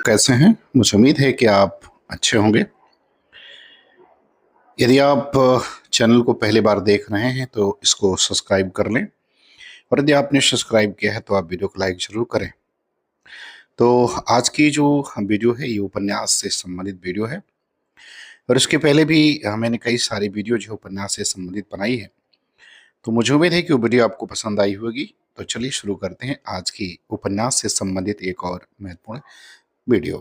कैसे हैं? मुझे उम्मीद है कि आप अच्छे होंगे। यदि आप चैनल को पहली बार देख रहे हैं तो इसको सब्सक्राइब कर लें और यदि आपने सब्सक्राइब किया है तो आप वीडियो को लाइक ज़रूर करें। तो आज की जो वीडियो है ये उपन्यास से संबंधित वीडियो है और इसके पहले भी मैंने कई सारी वीडियो जो उपन्यास से संबंधित बनाई है। तो मुझे उम्मीद है कि वो वीडियो आपको पसंद आई होगी। तो चलिए शुरू करते हैं आज की उपन्यास से संबंधित एक और महत्वपूर्ण वीडियो।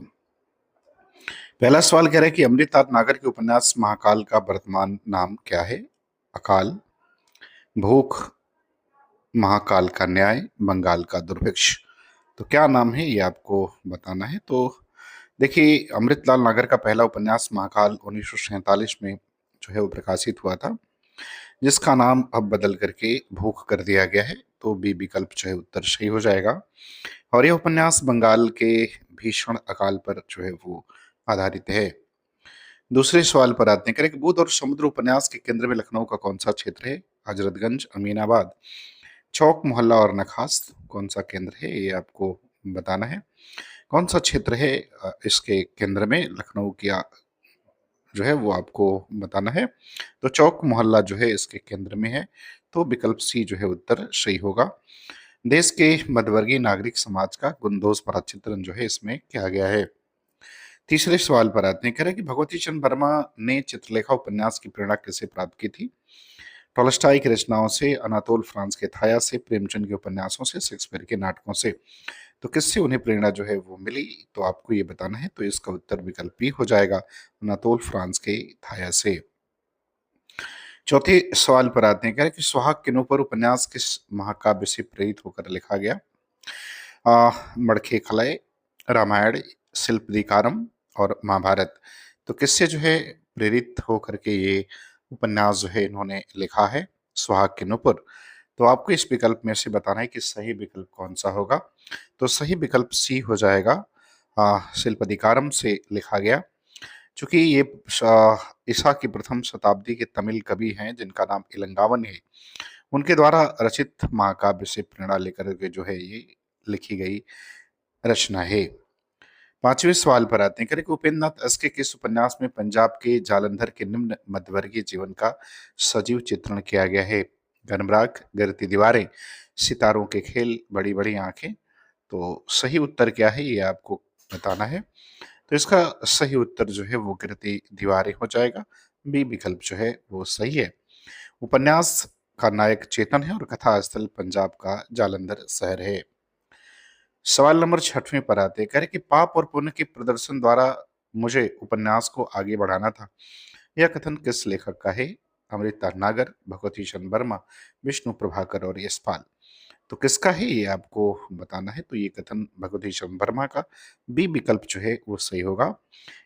पहला सवाल कह रहा है कि अमृतनाथ नागर के उपन्यास महाकाल का वर्तमान नाम क्या है? अकाल, भूख, महाकाल का न्याय, बंगाल का दुर्भिक्ष। तो क्या नाम है ये आपको बताना है। तो देखिए, अमृतलाल नागर का पहला उपन्यास महाकाल 1947 में जो है वो प्रकाशित हुआ था, जिसका नाम अब बदल करके भूख कर दिया गया है। तो बी विकल्प जो है उत्तर सही हो जाएगा। और यह उपन्यास बंगाल के भीषण अकाल पर जो है वो आधारित है। दूसरे सवाल पर आते हैं। करें कि बुध और समुद्र उपन्यास के केंद्र में लखनऊ का कौन सा क्षेत्र है? हजरतगंज, अमीनाबाद, चौक मोहल्ला और नखास। कौन सा केंद्र है ये आपको बताना है। कौन सा क्षेत्र है इसके केंद्र में लखनऊ किया जो है वो आपको बताना है। तो चौक मोहल्ला जो है इसके केंद्र में है। तो विकल्प सी जो है उत्तर सही होगा। देश के मध्यवर्गीय नागरिक समाज का गुणदोष भरा चित्रण जो है इसमें किया गया है। तीसरे सवाल पर आते हैं। कह रहे हैं कि भगवती चंद्र वर्मा ने चित्रलेखा उपन्यास की प्रेरणा कैसे प्राप्त की थी? टॉलस्टॉय की रचनाओं से, अनातोल फ्रांस के थाया से, प्रेमचंद के उपन्यासों से, शेक्सपियर के नाटकों से। तो किससे उन्हें प्रेरणा जो है वो मिली? तो आपको ये बताना है। तो इसका उत्तर विकल्प बी हो जाएगा, अनातोल फ्रांस के थाया से। चौथे सवाल पर आते हैं। कह रहे हैं कि सुहाग किनों पर उपन्यास किस महाकाव्य से प्रेरित होकर लिखा गया? मड़खे खलय, रामायण, शिल्पदीकारम और महाभारत। तो किससे जो है प्रेरित होकर के ये उपन्यास जो है इन्होंने लिखा है? सुहाग के नुपुर। तो आपको इस विकल्प में से बताना है कि सही विकल्प कौन सा होगा। तो सही विकल्प सी हो जाएगा, शिल्पदीकारम से लिखा गया। चूंकि ये ईसा की प्रथम शताब्दी के तमिल कवि हैं जिनका नाम इलंगावन है, उनके द्वारा रचित महाकाव्य से प्रेरणा लेकर के जो है ये लिखी गई रचना है। पांचवें सवाल पर आते हैं। करें कि उपेंद्र नाथ एस के किस उपन्यास में पंजाब के जालंधर के निम्न मध्यवर्गीय जीवन का सजीव चित्रण किया गया है? गनबराग, गिरती दीवारें, सितारों के खेल, बड़ी बड़ी आंखें। तो सही उत्तर क्या है ये आपको बताना है। तो इसका सही उत्तर जो है वो गिरती दीवारें हो जाएगा। बी विकल्प जो है वो सही है। उपन्यास का नायक चेतन है और कथा स्थल पंजाब का जालंधर शहर है। सवाल नंबर 6वें पर आते हैं। कह रहे कि पाप और पुण्य के प्रदर्शन द्वारा मुझे उपन्यास को आगे बढ़ाना था। यह कथन किस लेखक का है? अमृता नागर, भगवती चंद्र वर्मा, विष्णु प्रभाकर और यशपाल। तो किसका है ये आपको बताना है। तो ये कथन भगवती चंद्र वर्मा का। बी विकल्प जो है वो सही होगा।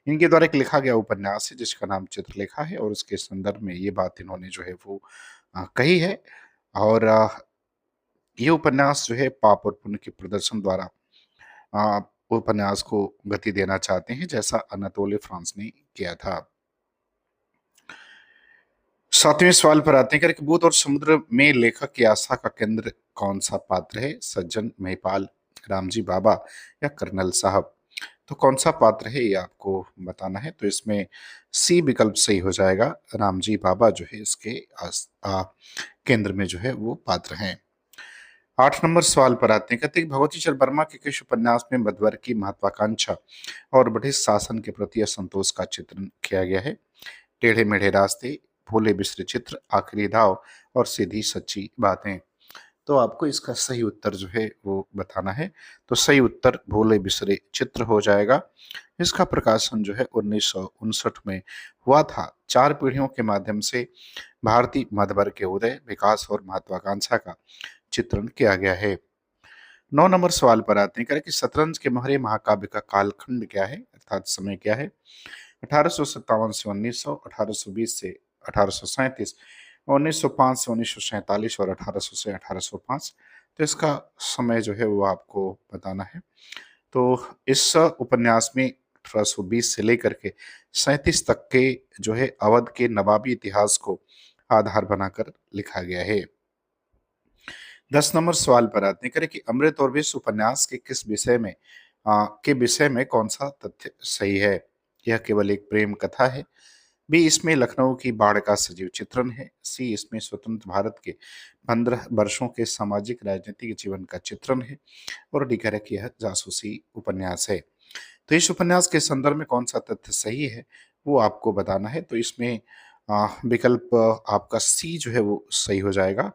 इनके द्वारा एक लिखा गया उपन्यास है जिसका नाम चित्रलेखा है और उसके संदर्भ में ये बात इन्होंने जो है वो कही है। और ये उपन्यास जो है पाप और पुण्य के प्रदर्शन द्वारा उपन्यास को गति देना चाहते हैं, जैसा अनातोले फ्रांस ने किया था। 7वें सवाल पर आते हैं। कि बुध और समुद्र में लेखक की आस्था का केंद्र कौन सा पात्र है? सज्जन, महिपाल, रामजी बाबा या कर्नल साहब। तो कौन सा पात्र है ये आपको बताना है। तो इसमें सी विकल्प सही हो जाएगा। रामजी बाबा जो है इसके केंद्र में जो है वो पात्र हैं। 8 नंबर सवाल पर आते हैं। कहते हैं कि भगवती चंद्र वर्मा के किस उपन्यास में मध्यवर्ग की महत्वाकांक्षा और ब्रिटिश शासन के प्रति असंतोष का चित्रण किया गया है? टेढ़े मेढ़े रास्ते, भूले बिसरे चित्र, आखिरी दाव और सीधी सच्ची बातें। तो आपको इसका सही उत्तर जो है वो बताना है। तो सही उत्तर भूले बिसरे चित्र हो जाएगा। इसका प्रकाशन जो है 1959 में हुआ था। 4 पीढ़ियों के माध्यम से भारतीय मध्यवर्ग के उदय, विकास और महत्वाकांक्षा का चित्रण किया गया है। 9 नंबर सवाल पर आते हैं। कह रहे कि शतरंज के मोहरे महाकाव्य का कालखंड क्या है, अर्थात समय क्या है? 1857 से 1900, 1820 से 1837, 1905 से 1947 और 1800 से 1805। तो इसका समय जो है वो आपको बताना है। तो इस उपन्यास में 1820 से लेकर के 37 तक के जो है अवध के नवाबी इतिहास को आधार बनाकर लिखा गया है। 10 नंबर सवाल पर आते हैं। करें कि अमृत और विष उपन्यास के किस विषय में के विषय में कौन सा तथ्य सही है? यह केवल एक प्रेम कथा है। बी, इसमें लखनऊ की बाढ़ का सजीव चित्रण है। सी, इसमें स्वतंत्र भारत के 15 वर्षों के सामाजिक राजनीतिक जीवन का चित्रण है। और डी कह रहा है कि यह जासूसी उपन्यास है। तो इस उपन्यास के संदर्भ में कौन सा तथ्य सही है, वो आपको बताना है। तो इसमें विकल्प आपका सी जो है वो सही हो जाएगा।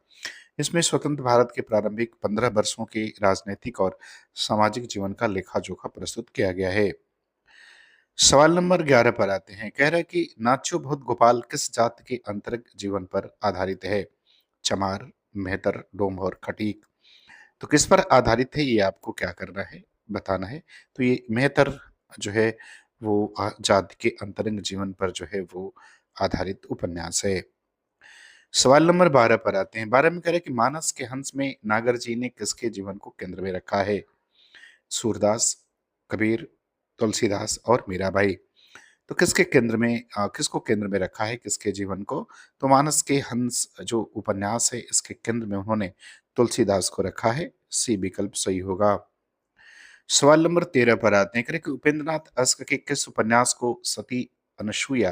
इसमें स्वतंत्र भारत के प्रारंभिक 15 वर्षों के राजनीतिक और सामाजिक जीवन का लेखा जोखा प्रस्तुत किया गया है। सवाल नंबर 11 पर आते हैं। कह रहा है कि नाच्यो भूत गोपाल किस जाति के अंतरिक जीवन पर आधारित है? चमार, मेहतर, डोम और खटीक। तो किस पर आधारित है, ये आपको क्या करना है, बताना है। तो ये मेहतर जो है वो जाति के अंतरंग जीवन पर जो है वो आधारित उपन्यास है। सवाल नंबर 12 पर आते हैं। 12 में कह रहे हैं कि मानस के हंस में नागर जी ने किसके जीवन को केंद्र में रखा है? सूरदास, कबीर, तुलसीदास और मीराबाई। तो किसके केंद्र में किसको केंद्र में रखा है, किसके जीवन को? तो मानस के हंस जो उपन्यास है, इसके केंद्र में उन्होंने तुलसीदास को रखा है। सी विकल्प सही होगा। सवाल नंबर 13 पर आते हैं। करें कि उपेंद्रनाथ अश्क के किस उपन्यास को सती अनसुईया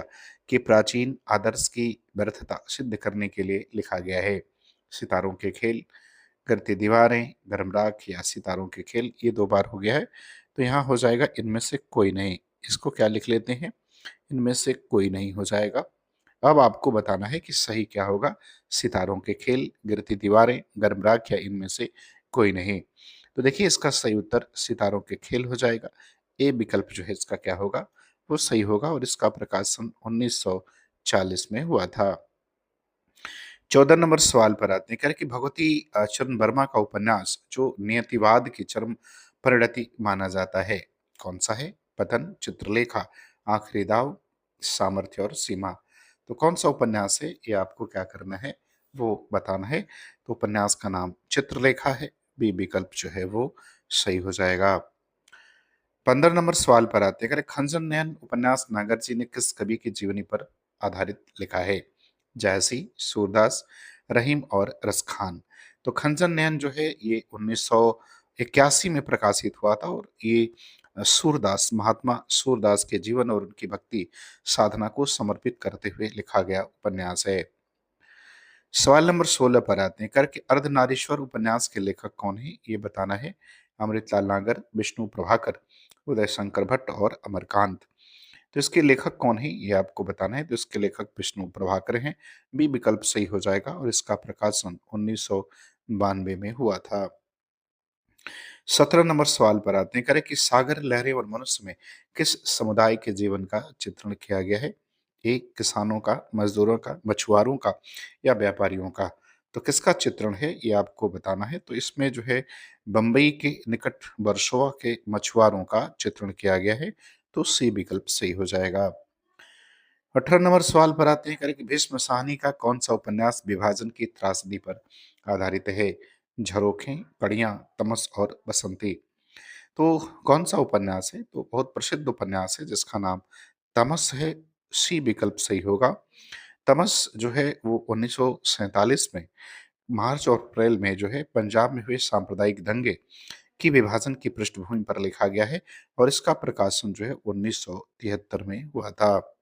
के प्राचीन आदर्श की व्यर्थता सिद्ध करने के लिए लिखा गया है? सितारों के खेल, करती दीवारें, गर्मराग या सितारों के खेल। ये 2 बार हो गया है, तो यहाँ हो जाएगा इनमें से कोई नहीं। इसको क्या लिख लेते हैं? इनमें से कोई नहीं हो जाएगा। अब आपको बताना है कि सही क्या होगा। सितारों के खेल, गिरती दीवारें, गर्मराग या इनमें से कोई नहीं। तो देखिए इसका सही उत्तर सितारों के खेल हो जाएगा। ए विकल्प जो है इसका क्या होगा, वो सही होगा और इसका प्रकाशन 1940 में हुआ था। 14 नंबर सवाल पर आते हैं। कह रहे कि भगवती चरण वर्मा का उपन्यास जो नियतिवाद की चरम परिणति माना जाता है, कौन सा है? पतन, चित्रलेखा, आखिरी दाव, सामर्थ्य और सीमा। तो कौन सा उपन्यास है, ये आपको क्या करना है, वो बताना है। तो उपन्यास का नाम चित्रलेखा है। बी विकल्प जो है वो सही हो जाएगा। 15 नंबर सवाल पर आते हैं। कह रहे खंजन नयन उपन्यास नागरजी ने किस कवि की जीवनी पर आधारित लिखा है? जयसी, सूरदास, रहीम और रसखान। तो खंजन नयन जो है ये 1981 में प्रकाशित हुआ था और ये सूरदास, महात्मा सूरदास के जीवन और उनकी भक्ति साधना को समर्पित करते हुए लिखा गया उपन्यास है। सवाल नंबर 16 पर आते हैं। कर के अर्धनारीश्वर उपन्यास के लेखक कौन है, ये बताना है। अमृतलाल नागर, विष्णु प्रभाकर, उदय शंकर भट्ट और अमरकांत। तो इसके लेखक कौन है, ये आपको बताना है। तो इसके लेखक विष्णु प्रभाकर हैं। बी विकल्प सही हो जाएगा और इसका प्रकाशन 1992 में हुआ था। 17 नंबर सवाल पर आते हैं। करें कि सागर, लहरें और मनुष्य में किस समुदाय के जीवन का चित्रण किया गया है? ए किसानों का, मजदूरों का, मछुआरों का या व्यापारियों का। तो किसका चित्रण है, ये आपको बताना है। तो इसमें जो है बंबई के निकट वर्सोवा के मछुआरों का चित्रण किया गया है। तो सी विकल्प सही हो जाएगा। 18 नंबर सवाल पर आते हैं। करें कि भीष्म साहनी का कौन सा उपन्यास विभाजन की त्रासदी पर आधारित है? झरोखें, कड़ियां, तमस और बसंती। तो कौन सा उपन्यास है? तो बहुत प्रसिद्ध उपन्यास है जिसका नाम तमस है। सी विकल्प सही होगा। तमस जो है वो 1947 में मार्च और अप्रैल में जो है पंजाब में हुए सांप्रदायिक दंगे की विभाजन की पृष्ठभूमि पर लिखा गया है और इसका प्रकाशन जो है 1973 में हुआ था।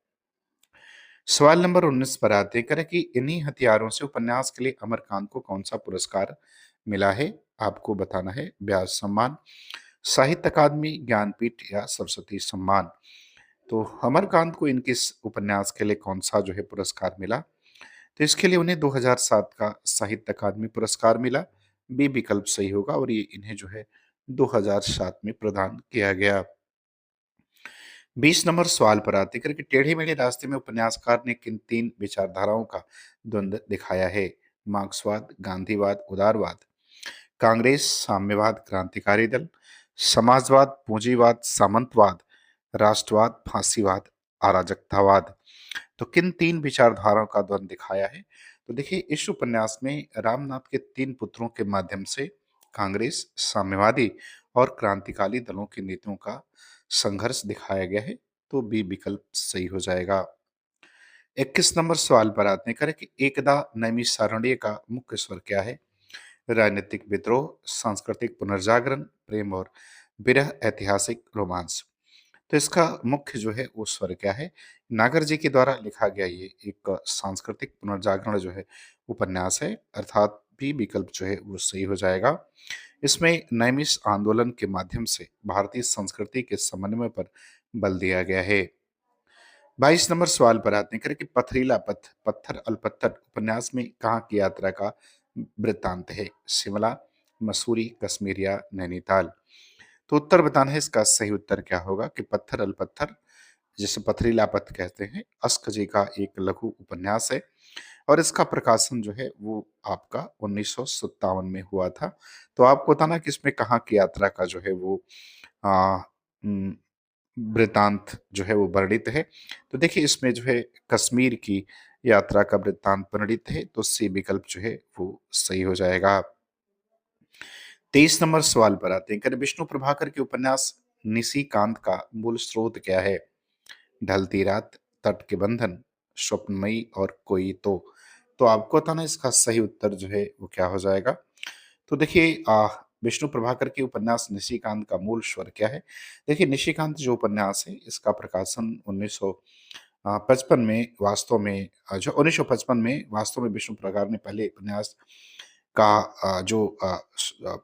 सवाल नंबर 19 पर आते हैं। करें कि इन्हीं हथियारों से उपन्यास के लिए अमरकांत को कौन सा पुरस्कार मिला है? आपको बताना है। व्यास सम्मान, साहित्य अकादमी, ज्ञानपीठ या सरस्वती सम्मान। तो अमरकांत को इनके इस उपन्यास के लिए कौन सा जो है पुरस्कार मिला? तो इसके लिए उन्हें 2007 का साहित्य अकादमी पुरस्कार मिला। बी विकल्प सही होगा और ये इन्हें जो है 2007 में प्रदान किया गया। 20 नंबर सवाल पर आते हैं कि टेढ़े मेढ़े रास्ते में उपन्यासकार ने किन 3 विचारधाराओं का द्वंद्व दिखाया है? मार्क्सवाद, गांधीवाद, उदारवाद, कांग्रेस, साम्यवाद, क्रांतिकारी दल, समाजवाद, पूंजीवाद, सामंतवाद, राष्ट्रवाद, फांसीवाद, अराजकतावाद। तो किन 3 विचारधाराओं का द्वंद्व दिखाया है? तो देखिए इस उपन्यास में रामनाथ के 3 पुत्रों के माध्यम से कांग्रेस, साम्यवादी और क्रांतिकारी दलों की नीतियों का संघर्ष दिखाया गया है। तो बी विकल्प सही हो जाएगा। 21 नंबर सवाल पर आते हैं। करें कि एकदा नैमिषारण्य का मुख्य स्वर क्या है? राजनीतिक विद्रोह, सांस्कृतिक पुनर्जागरण, प्रेम और विरह ऐतिहासिक रोमांस। तो इसका मुख्य जो है वो स्वर क्या है? नागर जी के द्वारा लिखा गया ये एक सांस्कृतिक पुनर्जागरण जो है उपन्यास है, अर्थात बी विकल्प जो है वो सही हो जाएगा। इसमें नैमिष आंदोलन के माध्यम से भारतीय संस्कृति के समन्वय पर बल दिया गया है। 22 नंबर सवाल पर आते हैं, करें कि पथरीला पथ, पत्थर अलपत्थर उपन्यास में कहाँ की यात्रा का वृत्तांत है? शिमला, मसूरी, कश्मीर या नैनीताल? तो उत्तर बताना है, इसका सही उत्तर क्या होगा कि पत्थर अलपत्थर, जिसे पथरीला पथ कहते हैं, अस्क जी का एक लघु उपन्यास है और इसका प्रकाशन जो है वो आपका 1957 में हुआ था। तो आपको बताना कि इसमें कहाँ की यात्रा का जो है वो आ, उम, वृत्तांत जो है वो वर्णित है। तो देखिए इसमें जो है कश्मीर की यात्रा का वृत्तांत वर्णित है, तो सी विकल्प जो है वो सही हो जाएगा। 23 नंबर सवाल पर आते हैं, विष्णु प्रभाकर के उपन्यास निशिकांत का मूल स्रोत क्या है? ढलती रात, तट के बंधन, स्वप्नमयी और कोई तो आपको बताना इसका सही उत्तर जो है वो क्या हो जाएगा। तो देखिए विष्णु प्रभाकर के उपन्यास निशिकांत का मूल स्वर क्या है? देखिए निशिकांत जो उपन्यास है इसका प्रकाशन 1955 में वास्तव में जो 1955 में वास्तव में विष्णु प्रभाकर ने पहले उपन्यास का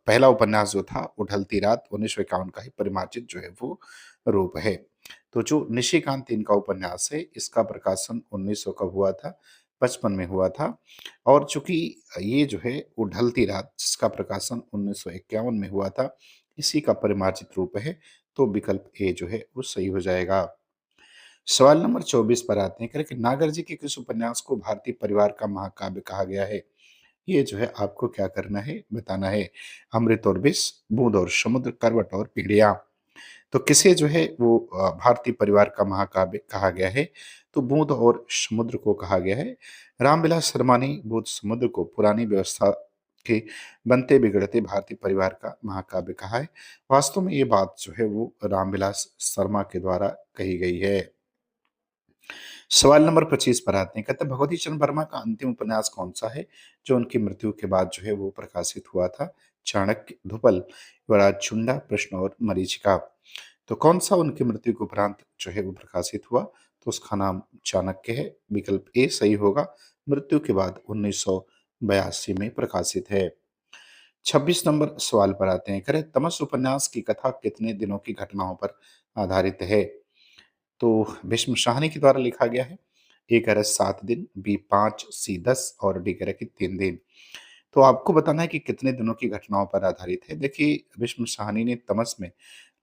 पहला उपन्यास जो था वो ढलती रात 1951 का ही परिमार्जित जो है वो रूप है। तो जो निशिकांत इनका उपन्यास है इसका प्रकाशन 1900 कब हुआ था? 55 में हुआ था। और चूंकि ये जो है वो ढलती रात जिसका प्रकाशन 1951 में हुआ था, इसी का परिमार्जित रूप है, तो विकल्प ए जो है वो सही हो जाएगा। सवाल नंबर 24 पर आते हैं, कि नागर जी के किस उपन्यास को भारतीय परिवार का महाकाव्य कहा गया है? ये जो है आपको क्या करना है, बताना है। अमृत और विष, बूंद और समुद्र, करवट और पीढ़िया। तो किसे जो है वो भारतीय परिवार का महाकाव्य कहा गया है? तो बूंद और समुद्र को कहा गया है। रामविलास शर्मा ने बूंद समुद्र को पुरानी व्यवस्था के बनते बिगड़ते भारतीय परिवार का महाकाव्य कहा है। वास्तव में ये बात जो है वो रामविलास शर्मा के द्वारा कही गई है। सवाल नंबर 25 पर आते हैं, कहते हैं भगवती चरण वर्मा का अंतिम उपन्यास कौन सा है जो उनकी मृत्यु के बाद जो है वो प्रकाशित हुआ था? चाणक्य, धुपल, युवराज चुंडा, प्रश्न और मरीचिका। तो कौन सा उनकी मृत्यु के उपरांत जो है वो प्रकाशित हुआ? तो उसका नाम चाणक्य है, विकल्प ए सही होगा। मृत्यु के बाद 1982 में प्रकाशित है। 26 नंबर सवाल पर आते हैं, करें तमस उपन्यास की कथा कितने दिनों की घटनाओं पर आधारित है? तो भीष्म शाहनी के द्वारा लिखा गया है। ए कह रहा है 7 दिन, बी 5, सी 10 और डी कह रहा है कि 3 दिन। तो आपको बताना है कि कितने दिनों की घटनाओं पर आधारित है। देखिए भीष्म शाहनी ने तमस में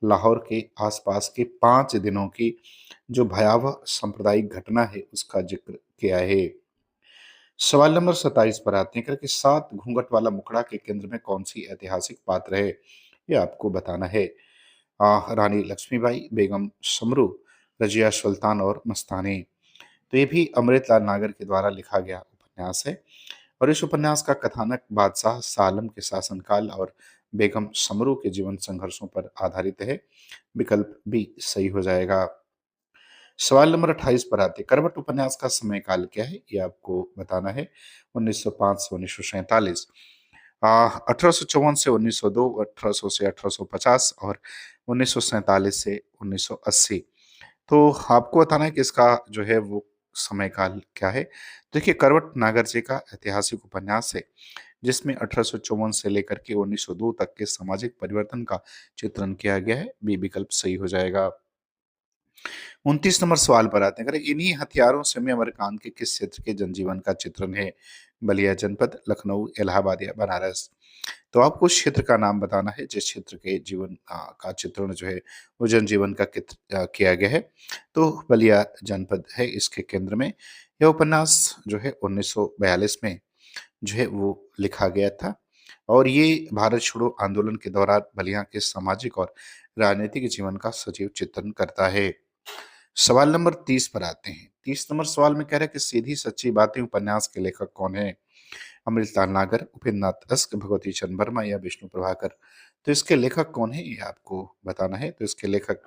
लाहौर के आसपास के 5 दिनों की जो भयावह सांप्रदायिक घटना है उसका जिक्र किया है। सवाल नंबर 27 पर आते हैं, कि सात घूंघट वाला मुखड़ा के केंद्र में कौन सी ऐतिहासिक पात्र है? ये आपको बताना है। रानी लक्ष्मीबाई, बेगम समरू, रजिया सुल्तान और मस्तानी। तो ये भी अमृतलाल नागर के द्वारा लिखा गया उपन्यास है और इस उपन्यास का कथानक बादशाह सालम के शासनकाल और बेगम समरू के जीवन संघर्षों पर आधारित है। विकल्प बी सही हो जाएगा। सवाल नंबर 28 पर आते हैं, करवट उपन्यास का समय काल क्या है? ये आपको बताना है। 1905 से 1947, 1854 से 1902, 1800 से 1850 और 1947 से 1980। तो आपको बताना है कि इसका जो है वो समय काल क्या है? देखिए करवट नागर जी का ऐतिहासिक उपन्यास है जिसमें 1854 से लेकर के 1902 तक के सामाजिक परिवर्तन का चित्रण किया गया है। बी विकल्प सही हो जाएगा। 29 नंबर सवाल पर आते हैं, अगर इन्हीं हथियारों से में अमरकांत के किस क्षेत्र के जनजीवन का चित्रण है? बलिया जनपद, लखनऊ, इलाहाबाद या बनारस? तो आपको उस क्षेत्र का नाम बताना है जिस क्षेत्र के जीवन का चित्रण जो है वो जनजीवन का किया गया है। तो बलिया जनपद है इसके केंद्र में। यह उपन्यास जो है 1942 में जो है वो लिखा गया था और ये भारत छोड़ो आंदोलन के दौरान बलिया के सामाजिक और राजनीतिक जीवन का सजीव चित्रण करता है। सवाल नंबर 30 पर आते हैं। 30 नंबर सवाल में कह रहा है कि सीधी सच्ची बातें उपन्यास के लेखक कौन है? अमृतलाल नागर, उपेंद्रनाथ अस्क, भगवती चरण वर्मा या विष्णु प्रभाकर? तो इसके लेखक कौन है ये आपको बताना है। तो इसके लेखक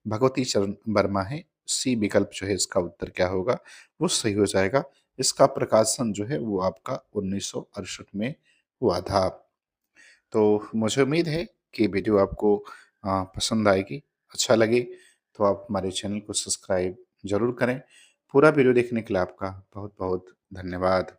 भगवती चरण वर्मा है। सी विकल्प जो है इसका उत्तर क्या होगा, वो सही हो जाएगा। इसका प्रकाशन जो है वो आपका 1968 में हुआ था। तो मुझे उम्मीद है कि वीडियो आपको पसंद आएगी, अच्छा लगे तो आप हमारे चैनल को सब्सक्राइब ज़रूर करें। पूरा वीडियो देखने के लिए आपका बहुत-बहुत धन्यवाद।